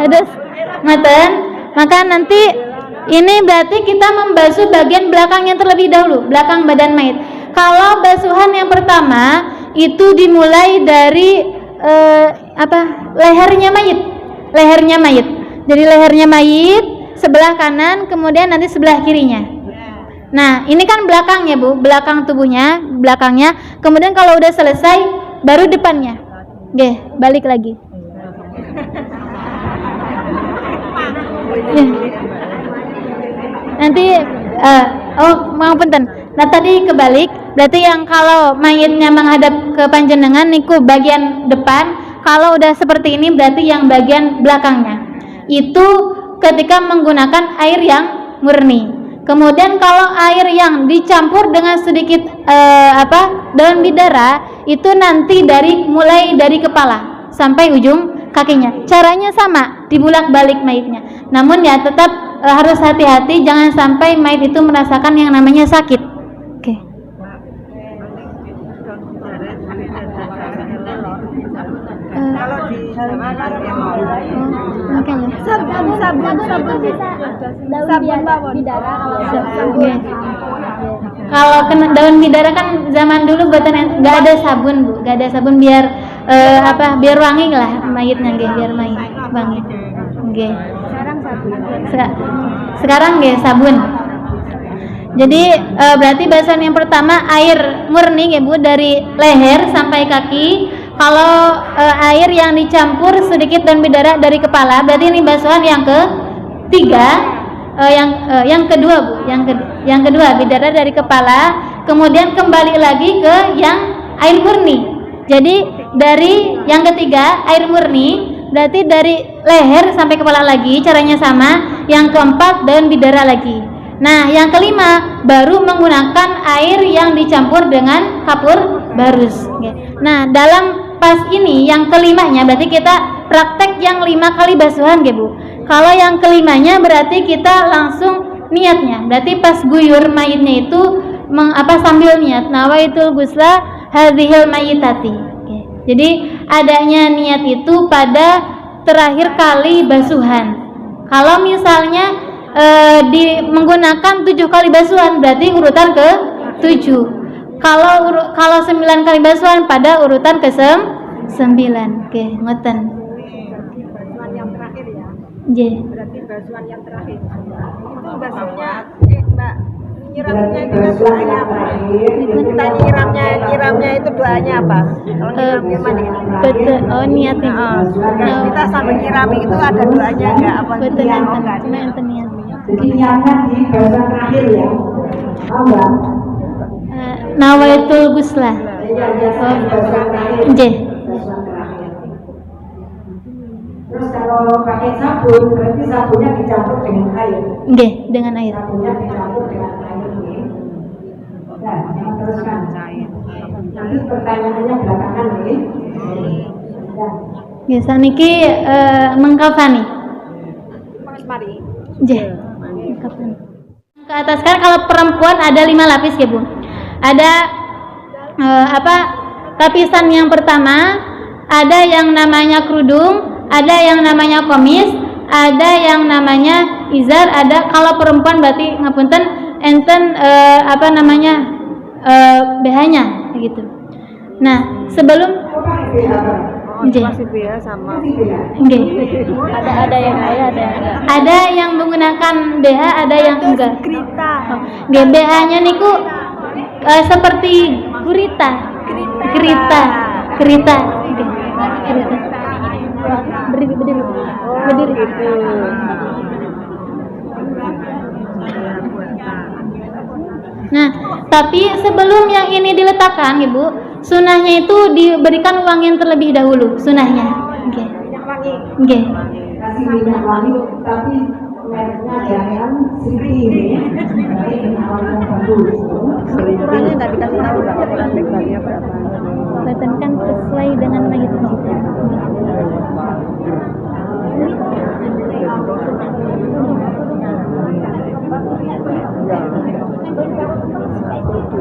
Terus, ngoten. Maka nanti ini berarti kita membasuh bagian belakangnya terlebih dahulu, belakang badan mayit. Kalau basuhan yang pertama itu dimulai dari lehernya mayit. Jadi lehernya mayit sebelah kanan, kemudian nanti sebelah kirinya. Nah, ini kan belakangnya, Bu, belakang tubuhnya, belakangnya. Kemudian kalau udah selesai, baru depannya. Oke, balik lagi. Ya. Nanti, mau punten. Nah, tadi kebalik, berarti yang kalau mayitnya menghadap ke panjenengan, niku bagian depan. Kalau udah seperti ini, berarti yang bagian belakangnya. Itu ketika menggunakan air yang murni. Kemudian kalau air yang dicampur dengan sedikit daun bidara, itu nanti mulai dari kepala sampai ujung kakinya. Caranya sama, dibulak-balik mayitnya. Namun ya tetap harus hati-hati, jangan sampai mayit itu merasakan yang namanya sakit. Oke. Kalau kena daun bidara kan zaman dulu buatan nggak ada sabun, Bu, nggak ada sabun biar biar wangi lah mayitnya, biar wangi. Sekarang sabun. Jadi berarti bahasan yang pertama air murni Bu, dari leher sampai kaki. Kalau air yang dicampur sedikit daun bidara dari kepala, berarti ini basuhan yang ketiga. Yang kedua, Bu, yang kedua bidara dari kepala, kemudian kembali lagi ke yang air murni. Jadi dari yang ketiga air murni, berarti dari leher sampai kepala lagi, caranya sama. Yang keempat daun bidara lagi. Nah, yang kelima baru menggunakan air yang dicampur dengan kapur barus. Nah, dalam pas ini yang kelimanya berarti kita praktek yang 5 kali basuhan, Bu. Kalau yang kelimanya berarti kita langsung niatnya. Berarti pas guyur mayitnya itu sambil niat nawaitul gusla hadhil mayitati. Jadi adanya niat itu pada terakhir kali basuhan. Kalau misalnya menggunakan 7 kali basuhan, berarti urutan ke 7. Kalau 9 kali basuhan pada urutan ke 9. Oke, ngoten. Basuhan yang terakhir ya. Berarti basuhan yang terakhir. Itu basuhnya Mbak nyiramnya itu doanya apa? Kita nyiramnya itu doanya apa? Kalau nyiram gimana? Betul. Oh, niatnya. Kita sambil nyiram itu ada doanya enggak apa? Betul, enten niat. Jadi niatnya di basuhan terakhir ya. Mbak. Nawaitul gusla. Nggih. Terus kalau pakai sabun, berarti sabunnya dicampur dengan air. Nggih, dengan air. Sabunnya dicampur dengan air. Nah, yang teruskan. Nanti pertanyaannya belakangan nih. Biasa niki mengkafani. Mari. Nggih. Mengkafani. Ke atas kan kalau perempuan ada 5 lapis ya, Bu. Ada lapisan yang pertama, ada yang namanya kerudung, ada yang namanya komis, ada yang namanya izar, ada kalau perempuan berarti ngapunten enten BH-nya gitu. Nah, sebelum masih BH sama. Ada yang kaya, ada yang enggak. ada yang menggunakan BH, ada yang enggak. Krita. BH-nya niku seperti gurita. Kerita. Berdiri. Gitu. Nah, tapi sebelum yang ini diletakkan, Ibu, sunahnya itu diberikan wangian terlebih dahulu, sunahnya. Oke. Minyak wangi. Oke. Kasih minyak wangi, tapi mereknya jangan Sri. Minyak wangi yang bagus. Ukurannya nggak dikasih tahu nggak ukuran lebarnya berapa. Badan kan sesuai dengan mayat.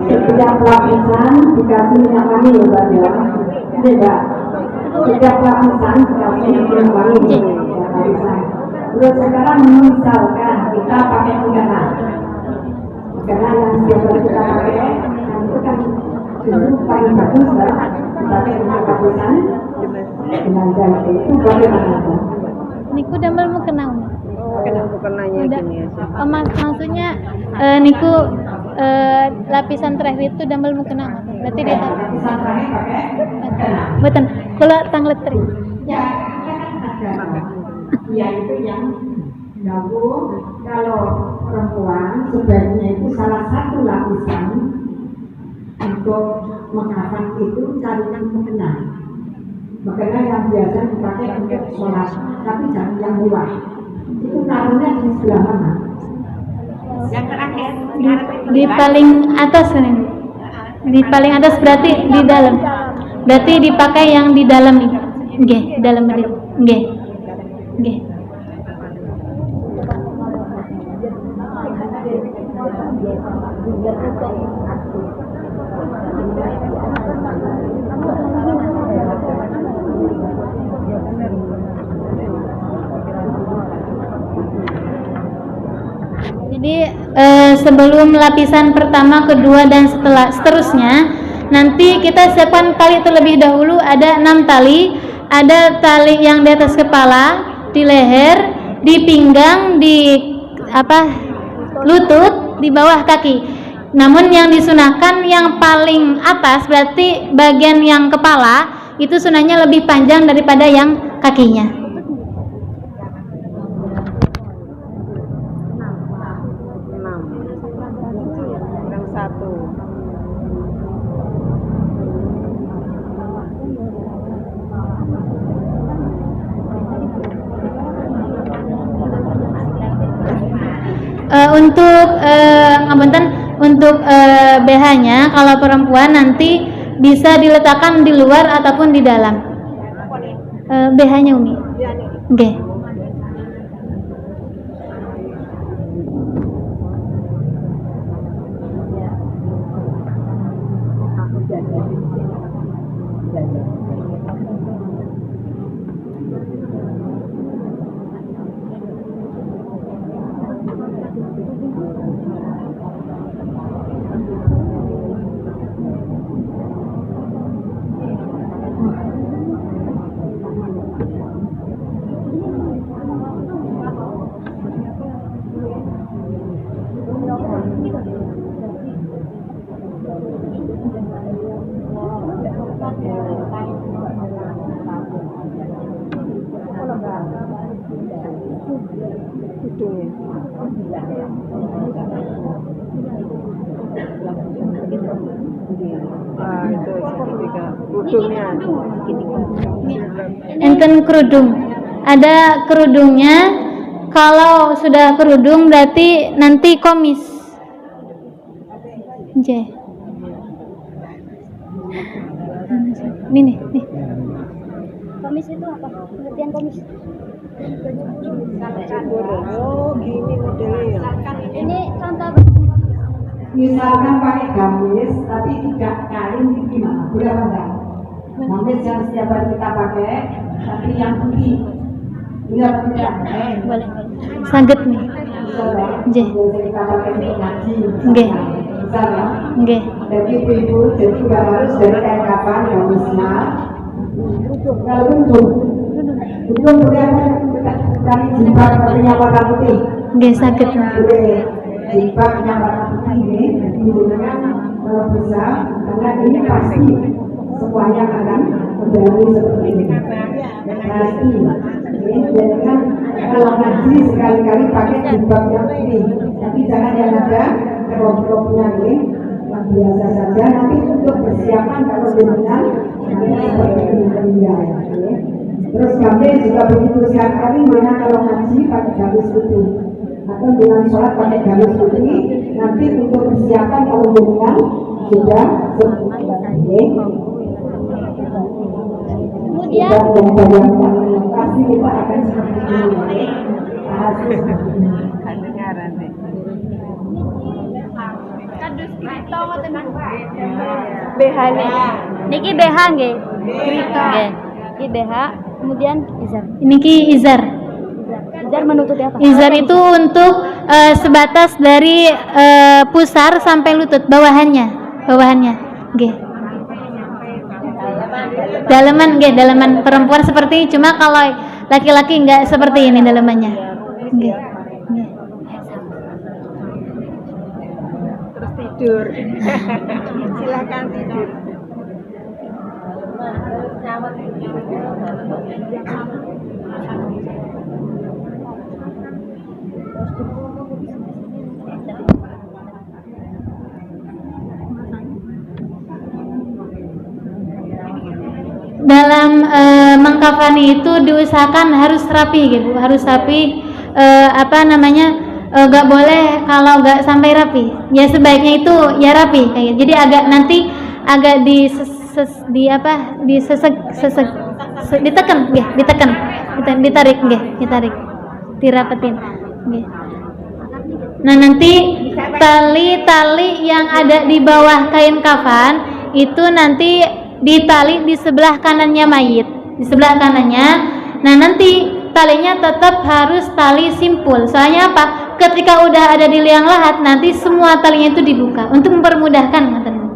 Setiap lapisan dikasih minyak wangi ya, Mbak ya. Ini Mbak. Setiap lapisan dikasih minyak wangi. Terus sekarang misalkan kita pakai mukena. Mukena yang setiap kali kita pakai, itu kan justru paling bagus Mbak. Pakai minyak lapisan dengan jari itu bagaimana Mbak? Niku damel mau kenal. Kenapa bukan nanya gini ya? Maksudnya niku lapisan terakhir itu damel mukena berarti dia tahu. Lapisan terakhir pakai mukena. Betul. Kalau tanglet teri. Ya, ya itu yang gabung. Kalau perempuan sebaiknya itu salah satu lapisan untuk menghafal itu carikan mukena. Mukena yang biasa dipakai untuk sholat, tapi jangan yang luar. Itu taruhnya di sebelah mana? Yang terakhir Di paling atas nih. Di paling atas berarti di dalam. Berarti dipakai yang di dalam ini. Nggih, dalam ini. Nggih. Nggih. Jadi sebelum lapisan pertama, kedua, dan seterusnya, nanti kita siapkan tali terlebih dahulu. Ada 6 tali. Ada tali yang di atas kepala, di leher, di pinggang, di lutut, di bawah kaki. Namun yang disunahkan yang paling atas, berarti bagian yang kepala itu sunahnya lebih panjang daripada yang kakinya. Untuk BH-nya kalau perempuan nanti bisa diletakkan di luar ataupun di dalam. BH-nya Umi. Oke. Enten kerudung. Ada kerudungnya. Kalau sudah kerudung berarti nanti komis. Nih. Komis itu apa? Pengertian komis. Oh, gini modelnya. Ini contoh. Misalkan pakai gamis tapi tidak kain itu gimana? Boleh apa enggak? Gamis yang setiap hari kita pakai tapi yang putih. Iya atau tidak? Boleh. Saged nih. Bisa enggak? Nggih. Biasa kita pakai untuk ngaji. Nggih. Bisa enggak? Nggih. Jadi ibu-ibu jadi nggak harus dari kain kapan gamisnya. Kalau belum boleh apa? Cari jilbab yang warna putih. Nggih saged. Boleh. Jilbab yang warna putih ini digunakan kalau bisa karena ini pasti semuanya akan menjadi seperti ini. Pasti. Jadi kan kalau ngaji sekali-kali pakai jilbab yang putih, tapi jangan yang ada kerop-keropnya ini. Yang biasa saja nanti untuk persiapan kalau dengan seperti ini ya. Terus gamis juga begitu sekali mana kalau ngaji pakai gamis putih atau dengan sholat pakai gamis putih nanti untuk persiapan kalau dengan sudah seperti ini. Kemudian pasti kita akan seperti ini. BH niki BH nggih. Nggih. Iki BH, kemudian izar. Niki izar. Izar menutupi apa? Izar itu untuk sebatas dari pusar sampai lutut, bawahannya. Nggih. Dalaman perempuan seperti ini, cuma kalau laki-laki enggak seperti ini dalamannya. Nggih. tidur. Silakan tidur. Dalam mengkafani itu diusahakan harus rapi gitu, harus rapi, gak boleh kalau gak sampai rapi. Ya sebaiknya itu ya rapi kayak gitu. Jadi agak nanti agak ditarik, dirapetin. Nggih. Nah, nanti tali-tali yang ada di bawah kain kafan itu nanti ditali di sebelah kanannya mayit, di sebelah kanannya. Nah, nanti talinya tetap harus tali simpul. Soalnya apa? Ketika udah ada di liang lahat, nanti semua talinya itu dibuka untuk mempermudahkan, teman-teman.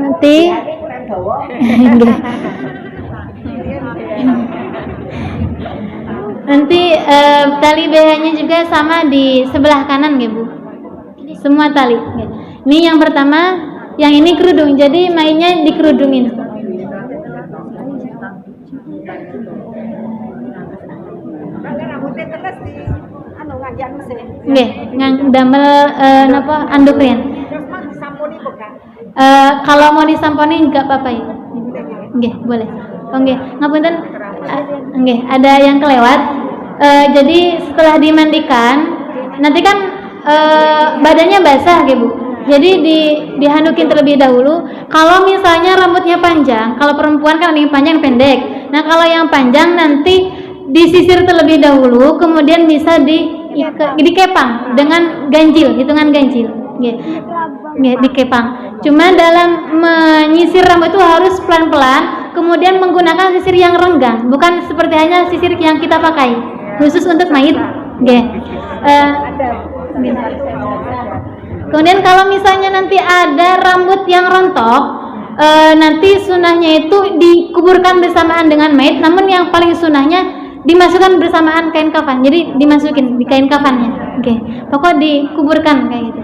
Nanti nanti tali BH-nya juga sama di sebelah kanan ya Bu, semua tali. Ini yang pertama, yang ini kerudung, jadi mainnya dikerudungin. Nggih, damel napa anduk rian. Kalau mau disamponi enggak apa-apa ya. Nggih, boleh. Oh nggih, ngapunten. Nggih, ada yang kelewat. Jadi setelah dimandikan, nanti kan badannya basah nggih Bu. Jadi dihandukin terlebih dahulu. Kalau misalnya rambutnya panjang, kalau perempuan kan yang panjang pendek. Nah, kalau yang panjang nanti disisir terlebih dahulu, kemudian bisa dikepang dengan ganjil, hitungan ganjil. Nggih. Nggih, dikepang. Cuma dalam menyisir rambut itu harus pelan-pelan, kemudian menggunakan sisir yang renggang, bukan seperti hanya sisir yang kita pakai khusus untuk mayit. Nggih. Kemudian kalau misalnya nanti ada rambut yang rontok, nanti sunahnya itu dikuburkan bersamaan dengan mayit, namun yang paling sunahnya dimasukkan bersamaan kain kafan. Jadi dimasukin di kain kafannya. Oke. Pokok dikuburkan kayak gitu.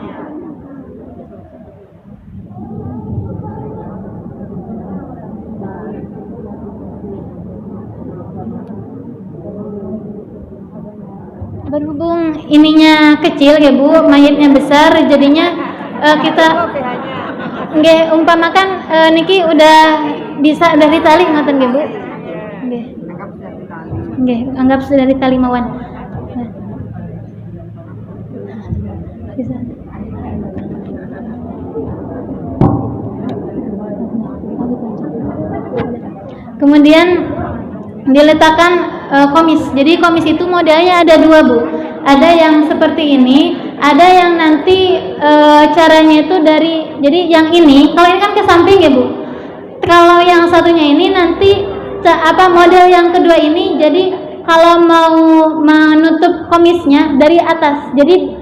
Berhubung ininya kecil ya Bu, mayitnya besar, jadinya kita nggih umpamakan niki udah bisa dari tali ngoten nggih Bu. Nggih. Nggih, anggap sudah dari tali mawon. Bisa. Kemudian diletakkan komis. Jadi komis itu modelnya ada dua Bu. Ada yang seperti ini, ada yang nanti caranya itu jadi yang ini, kalau ini kan ke samping ya Bu. Kalau yang satunya ini nanti model yang kedua ini, jadi kalau mau menutup komisnya dari atas, jadi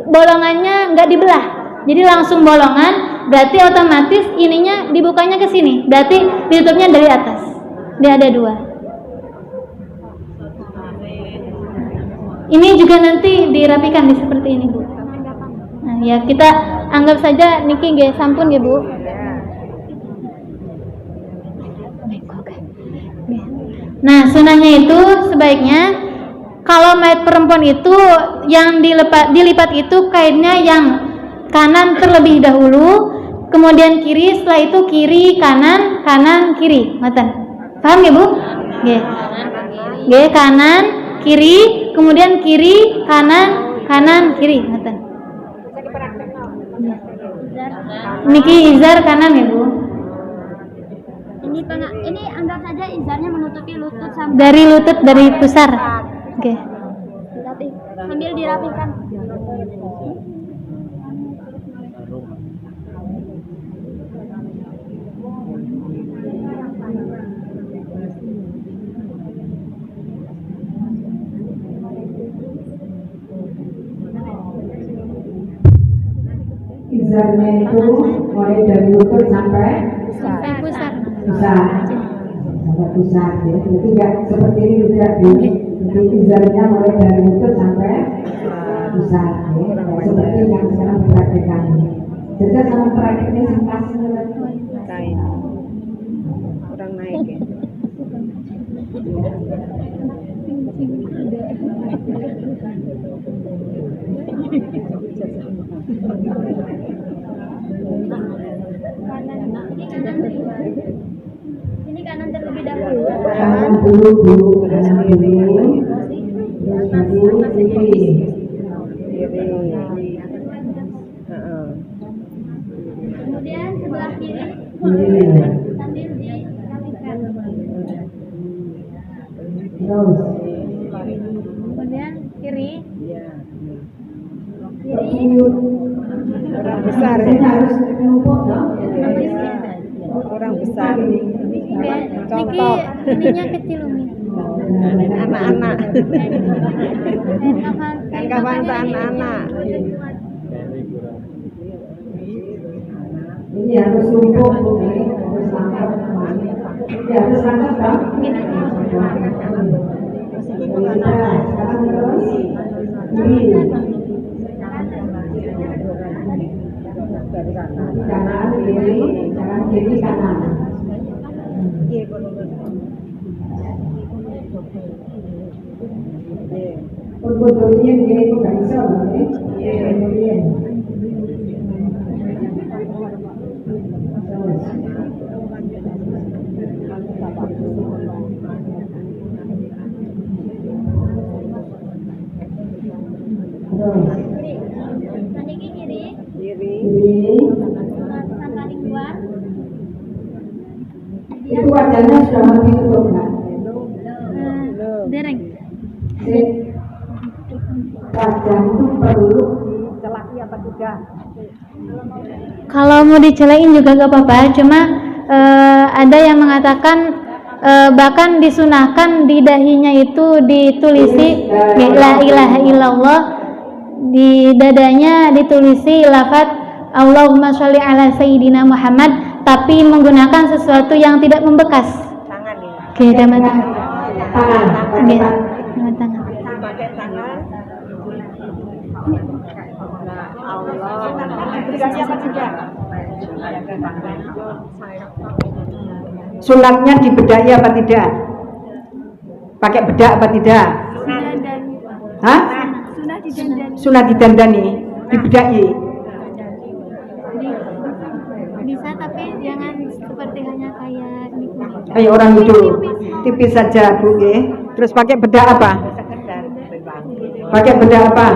bolongannya nggak dibelah, jadi langsung bolongan, berarti otomatis ininya dibukanya ke sini, berarti ditutupnya dari atas. Dia ada dua. Ini juga nanti dirapikan seperti ini Bu. Nah ya kita anggap saja niki nggih sampun ya Bu. Nah sunahnya itu sebaiknya kalau mayat perempuan itu yang dilipat itu kainnya yang kanan terlebih dahulu, kemudian kiri, setelah itu kiri kanan kanan kiri, ngoten. Paham ya Bu? Nggih. Nggih, kanan kiri, kemudian kiri kanan kanan kiri, ngoten. Niki izar kanan ya Bu. Ini anggap saja izarnya menutupi lutut sampai Dari lutut dari pusar. Oke. sambil dirapikan. Izarnya itu mulai dari lutut sampai Sampai pusar. pusar. agak besar ya. Jadi nggak seperti ini juga di izarnya mulai dari lutut sampai besar ya. Seperti yang sekarang dipraktekkan. Jadi sama prakteknya sempasnya Kain. Kurang naik ya. Ini kanan terlebih dahulu. kanan dulu kanan dulu terus baru kiri. Kiri. Heeh. Kemudian sebelah kiri Kiri. sambil dirapikan. Terus Kemudian kiri. tiup. Orang besar Ini ya. harus numpuk dong. Orang besar. Niki ininya kecil Umi. Anak-anak. Kapan Kapan tuh anak-anak. Ini harus numpuk, ini harus langkap. Ini harus langkap dong. Sekarang terus kiri. Kanan kiri, kanan kiri kanan. Kemudian dia itu nggak bisa, kemudian. Terus Niki kiri Kiri. kiri. sampai keluar. Itu wajahnya sudah mau ditutup nggak? Dereng. Wajah itu perlu Celaki apa tidak? Kalau mau dicelain juga gak apa-apa, cuma ada yang mengatakan bahkan disunahkan di dahinya itu ditulisi la ilaha illallah, di dadanya ditulisi lafaz Allahumma sholli ala sayyidina Muhammad, tapi menggunakan sesuatu yang tidak membekas. Tangan ya. Oke, dengan tangan. tangan. Oke, dengan tangan. Pakai tangan. Allah. Dikasih apa tidak? Sunatnya dibedai apa tidak? Pakai bedak apa tidak? Hah? Sunat didandani, dibedai. Bisa tapi jangan seperti hanya kayak ini. Kayak orang itu tipis saja Bu ya. Terus pakai bedak apa? Pakai bedak apa?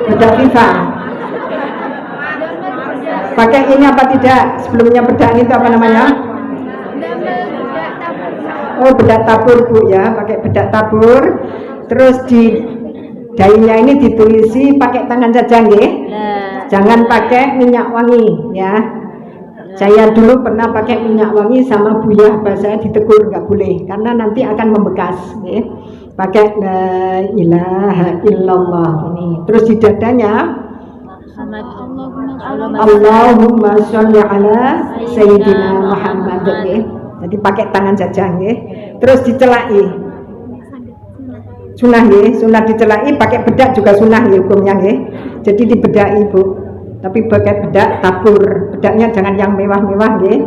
Bedak FIFA. Pakai ini apa tidak? Sebelumnya bedak itu apa namanya? Oh, bedak tabur Bu ya, pakai bedak tabur. Terus di dahinya ini ditulisi pakai tangan saja nggih. Jangan pakai minyak wangi ya. Saya dulu pernah pakai minyak wangi sama Buya, bahasa ditegur nggak boleh karena nanti akan membekas ya. Pakai la ilaha illallah ini. Terus di dadanya Allahumma sholli ala sayyidina Muhammad ya. Jadi pakai tangan saja nggih. Terus dicelai. Sunah nggih, sunah dicelai pakai bedak juga sunah nggih hukumnya nggih. Jadi dibedai Bu. Tapi pakai bedak tabur. Bedaknya jangan yang mewah-mewah nggih.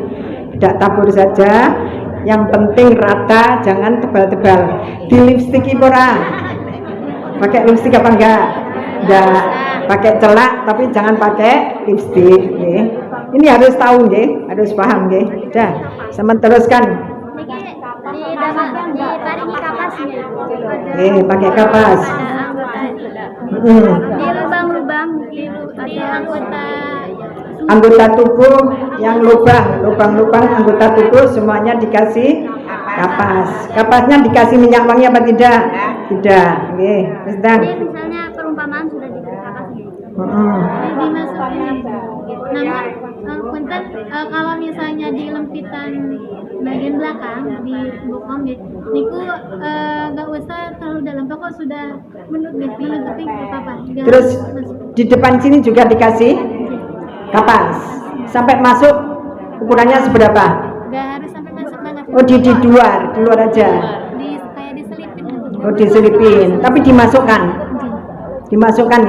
Bedak tabur saja. Yang penting rata, jangan tebal-tebal. Di lipstik ora. Pakai lipstik apa enggak? Enggak. Pakai celak tapi jangan pakai lipstik nggih. Ini harus tahu nggih, harus paham nggih. Dah, sama teruskan. Ditarik kapasnya. Pakai kapas. Di lubang-lubang di Anggota tubuh yang lubang-lubang anggota tubuh semuanya dikasih kapas. Kapasnya dikasih minyak wangi apa tidak? Tidak. Nggih, wis dah. Ini misalnya perumpamaan sudah dikasih kapas. Dimasukin. Namun punten kalau misalnya di lempitan bagian belakang di bokom niku nggak usah terlalu dalam, pokok sudah menutupi nggak apa-apa. Terus di depan sini juga dikasih kapas. Sampai masuk ukurannya seberapa? Nggak harus sampai masuk banget. Oh di luar aja. Kayak diselipin. Oh diselipin, tapi dimasukkan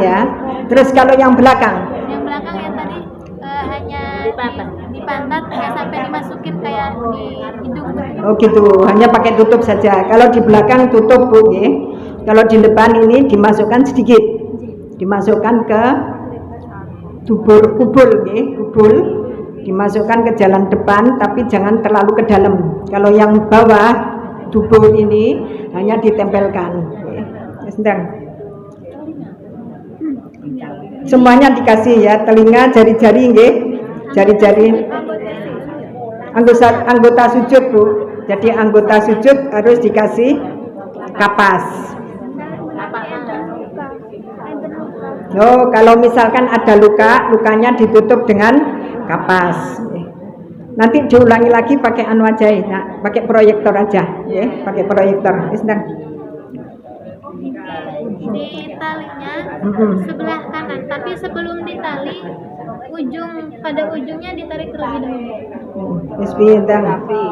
ya. Terus kalau yang belakang? Yang belakang yang tadi hanya di pantat nggak sampai dimasukin kayak di hidung. Oh gitu, hanya pakai tutup saja. Kalau di belakang tutup Bu, ya. Kalau di depan ini dimasukkan sedikit, dimasukkan ke kubul, ya. Kubul, dimasukkan ke jalan depan, tapi jangan terlalu ke dalam. Kalau yang bawah dubur ini hanya ditempelkan. Ya. Sedang. Semuanya dikasih ya, telinga, jari-jari, ya. Jari-jari. Anggota sujud Bu. Jadi anggota sujud harus dikasih kapas. Oh, kalau misalkan ada luka, lukanya ditutup dengan kapas. Nanti diulangi lagi pakai anu aja ya, nah, pakai proyektor aja, ya, pakai proyektor. Di talinya sebelah kanan, tapi sebelum ditali pada ujungnya ditarik terlebih dahulu.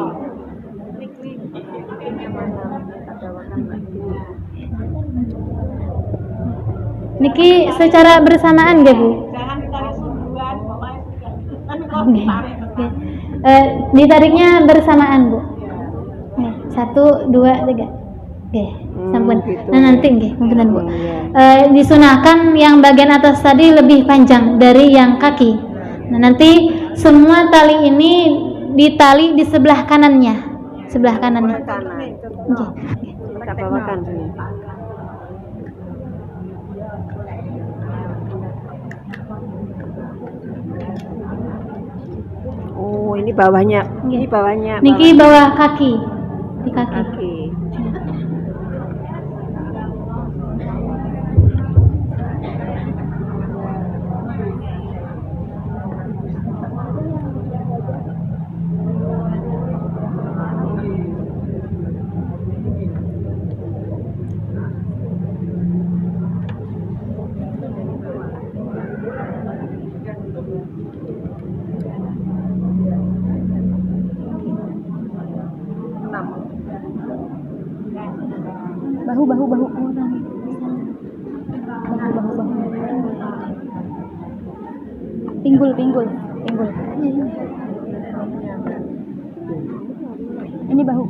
Niki secara bersamaan gak Bu? Ditariknya bersamaan Bu. 1, 2, 3. Oke, sampun. Nah nanti mungkin Bu. Disunahkan yang bagian atas tadi lebih panjang dari yang kaki. Nah nanti semua tali ini ditali di sebelah kanannya. Kita bawakan sini. Oh, ini bawahnya. Ini bawahnya. Niki bawah kaki. Di kaki. Bahu. Pinggul. Ini bahu.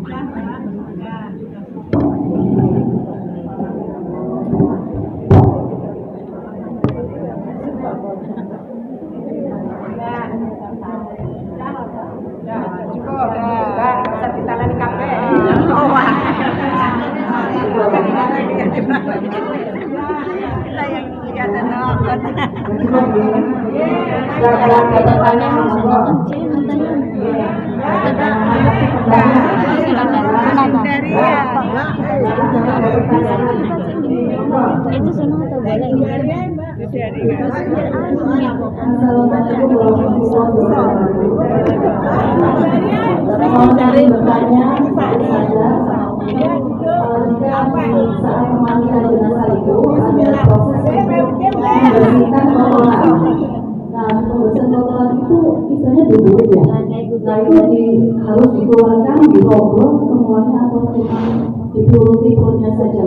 Itu semua atau boleh? Dari bertanya saat memandikan jenazah itu ada proses membersihkan kotoran. Nah, pembersihan kotoran itu misalnya dulu ya. Nah itu harus dikeluarkan, dirogoh semuanya atau cuma dipuluti perutnya saja.